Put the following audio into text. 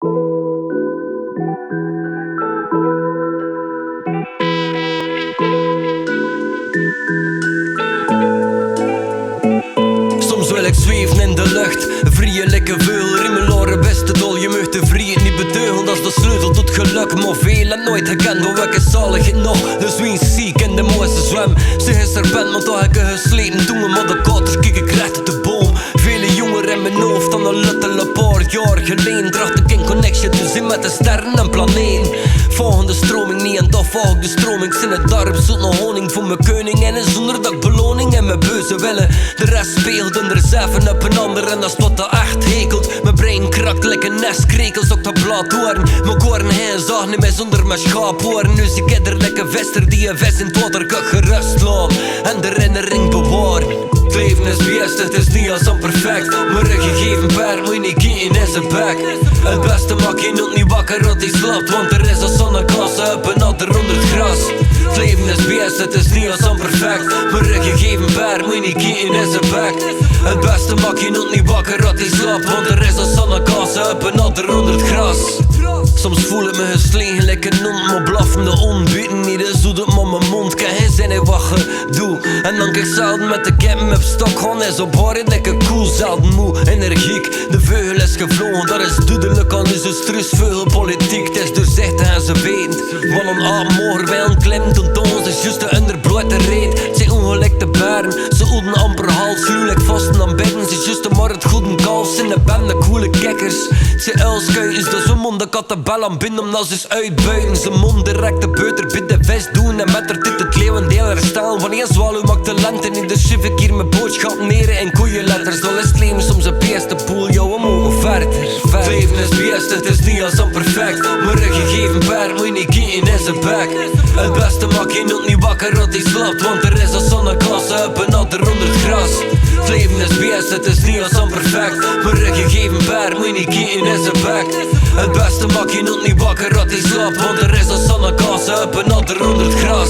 Soms wil ik zweven in de lucht, een vriendelijke vul, riemeloren beste dol. Je mag de vriend niet beteugelen, dat is de sleutel tot geluk. Maar veel en nooit gekend, door welke zaligheid nog. Dus wie is ziek in de mooiste zwem. Ze is er bent, maar toch heb ik gesleten. Toen we maar de katers kijk ik recht op de boom. Vele jongeren in mijn hoofd dan een luttele paar jaar geleden. Dracht ik in connection te zien met de sterren en planeten. Volgende stroming niet en toch volg ik de stroming. Zin het dorp zoet naar honing voor mijn koning. En zonder dat ik beloning en mijn beuze willen. De rest speelt en er zeven op een ander. En dat is wat de echt hekelt. Mijn brein krakt lekker nestkrekels op dat blad horen. Mijn koren heen zag niet meer zonder mijn schaap horen. Nu zie ik er lekker vester die een vis in het water kan gerust laat. En de herinnering bewaren. Het leven is best, het is niet als perfect. Maar een gegeven per moet je niet kiezen in zijn bek. Het beste maak je nog niet wakker dat hij slaapt. Want er is een zonneklasse op en ander onder het gras. Het leven is best, het is niet als perfect. Maar een gegeven per moet je niet kiezen in zijn bek. Het beste maak je nog niet wakker dat hij slaapt. Want er is een zonneklasse op en ander onder het gras. Soms voel ik me geslegen, lekker non, maar blaffende onbieten. Niet eens doet het maar mijn mond, kan geen zin in wat je doet. En dan kijk ik zelden met de camp op stok, gewoon eens op haar, lekker cool, zelden moe, energiek. De vleugel is gevlogen, dat is duidelijk aan onze strusveugelpolitiek. Het is doorzichtig en ze weten, wat een avond morgen wij aan klimmen tot ons is juist de onderblote reet. Het zijn ongelijke baren, ze houden amper hals, gruwelijk vasten aan bedden. Ze is juist maar het goede kalf, zijn de bende coole kikkers. Ze uilskuitjes, dus we monden kattenbel aan binnen omdat ze is uitbuiten. Ze mond direct de beuter bij de vest doen en met haar dit het leeuwendeel herstel. Van één zwaluw maakt de lente niet, dus schif ik hier mijn boodschap neer in koeienletters. Al is het leven soms een beeste poel, jou we mogen verder. Het leven is best, het is niet als perfect. Maar een gegeven per moet je niet kiezen in zijn bek. Het beste maak je nog niet wakker dat hij slaapt. Want er is een zonneklasse op en ander onder het gras. Het leven is best, het is niet als perfect. Maar een gegeven per moet je niet kiezen in zijn bek. Het beste maak je nog niet wakker dat hij slaapt. Want er is een zonneklasse op en ander onder het gras.